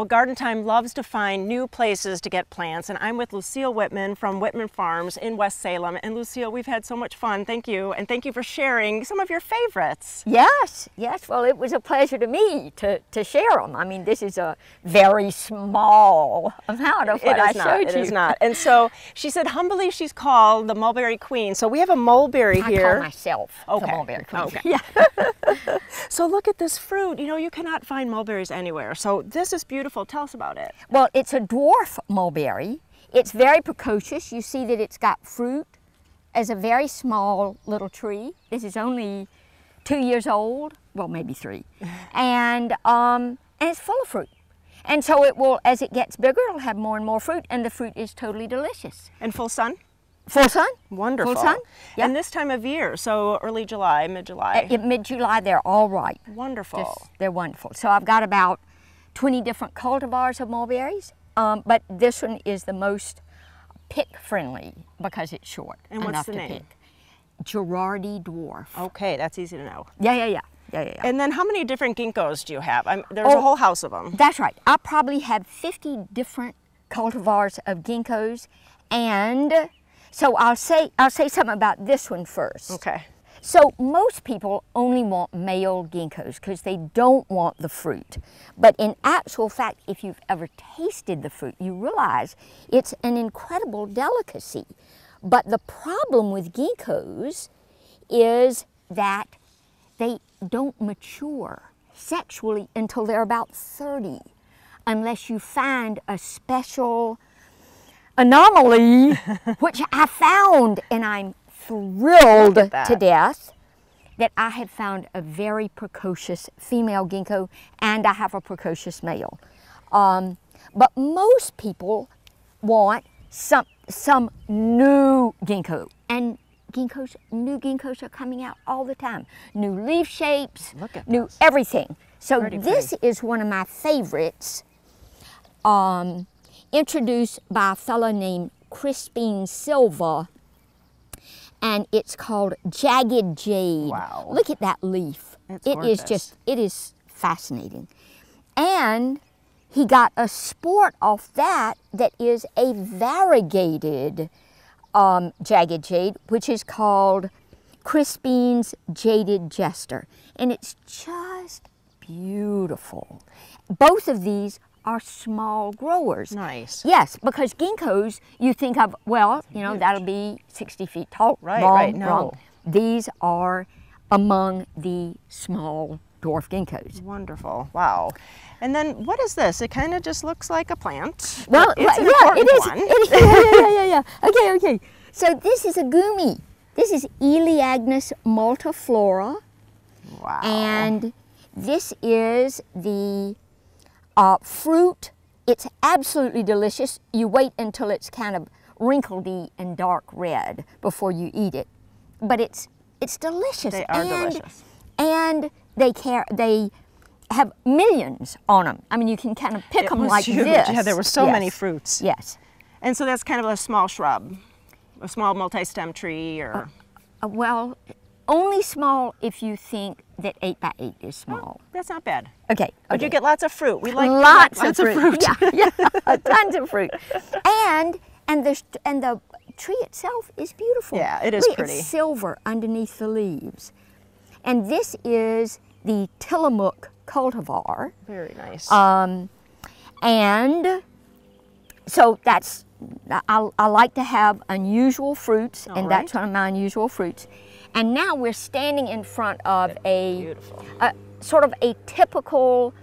Well, Garden Time loves to find new places to get plants, and I'm with Lucile Whitman from Whitman Farms in West Salem. And Lucile, we've had so much fun. Thank you, and thank you for sharing some of your favorites. Yes, yes. Well, it was a pleasure to me to share them. I mean, this is a very small amount of what I showed you. It is not. And so she said humbly she's called the Mulberry Queen. So we have a mulberry here. I call myself the Mulberry Queen. Okay. Yeah. So look at this fruit. You know, you cannot find mulberries anywhere. So this is beautiful. Tell us about it. Well, it's a dwarf mulberry. It's very precocious. You see that it's got fruit as a very small little tree. This is only 2 years old, well, maybe 3, and it's full of fruit. And so it will, as it gets bigger, it'll have more and more fruit, and the fruit is totally delicious. And full sun? Full sun. Wonderful. Full sun. Yep. And this time of year, so early July, mid-July. Mid-July, they're all ripe. Wonderful. They're wonderful. So I've got about 20 different cultivars of mulberries, but this one is the most pick-friendly because it's short. And what's the name? Pick. Girardi dwarf. Okay, that's easy to know. Yeah. And then how many different ginkgos do you have? There's a whole house of them. That's right. I probably have 50 different cultivars of ginkgos, and so I'll say something about this one first. Okay. So most people only want male ginkgos because they don't want the fruit. But in actual fact, if you've ever tasted the fruit, you realize it's an incredible delicacy. But the problem with ginkgos is that they don't mature sexually until they're about 30, unless you find a special anomaly, which I found, and I'm thrilled to death that I have found a very precocious female ginkgo, and I have a precocious male. But most people want some new ginkgo, and new ginkgos are coming out all the time. New leaf shapes, new everything. So this is one of my favorites, introduced by a fellow named Crispin Silva, and it's called Jagged Jane. Wow. Look at that leaf. It is fascinating. And he got a sport off that is a variegated Jagged Jade, which is called Crispin's Jaded Jester. And it's just beautiful. Both of these are small growers. Nice. Yes, because ginkgos, you think of, well, you know, that'll be 60 feet tall. Right, no. Wrong. These are among the small dwarf ginkgos. Wonderful. Wow. And then what is this? It kind of just looks like a plant. Well, it's an important one. Okay. So this is a gumi. This is Agnes Malta Flora. Wow. And this is the fruit. It's absolutely delicious. You wait until it's kind of wrinkledy and dark red before you eat it. But it's delicious. They are delicious. And they have millions on them. I mean, you can kind of pick them like huge. this. Yeah, there were so many fruits. Yes. And so that's kind of a small shrub, a small multi-stem tree, or? Well, only small if you think that 8 by 8 is small. Oh, that's not bad. Okay. But you get lots of fruit. We like lots of fruit. Yeah, tons of fruit. And the tree itself is beautiful. Yeah, it is pretty. It's silver underneath the leaves. And this is the Tillamook cultivar. Very nice. And so I like to have unusual fruits, and that's one of my unusual fruits. And now we're standing in front of a sort of a typical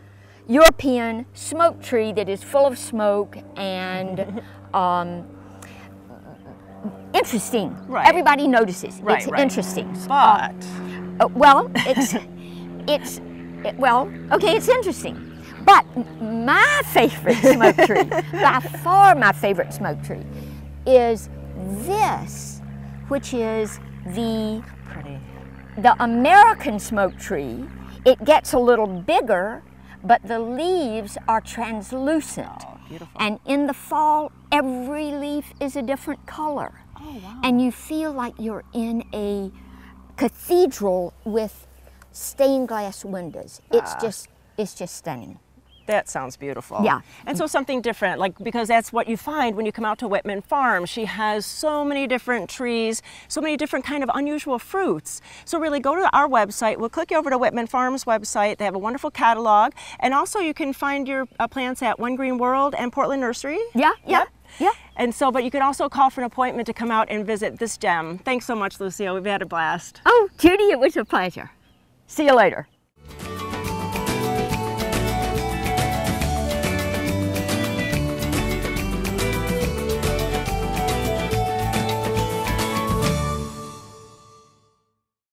European smoke tree that is full of smoke and interesting. Right. Everybody notices. Right, it's interesting. But well, it's interesting. But my favorite smoke tree, by far my favorite smoke tree, is this, which is the American smoke tree. It gets a little bigger, but the leaves are translucent. Oh, beautiful. And in the fall, every leaf is a different color. Oh, wow. And you feel like you're in a cathedral with stained glass windows. It's just stunning. That sounds beautiful. Yeah. And so something different, like, because that's what you find when you come out to Whitman Farms. She has so many different trees, so many different kind of unusual fruits. So really go to our website. We'll click you over to Whitman Farms website. They have a wonderful catalog. And also you can find your plants at One Green World and Portland Nursery. Yeah, yeah, yeah. And so, but you can also call for an appointment to come out and visit this gem. Thanks so much, Lucile. We've had a blast. Oh, Judy, it was a pleasure. See you later.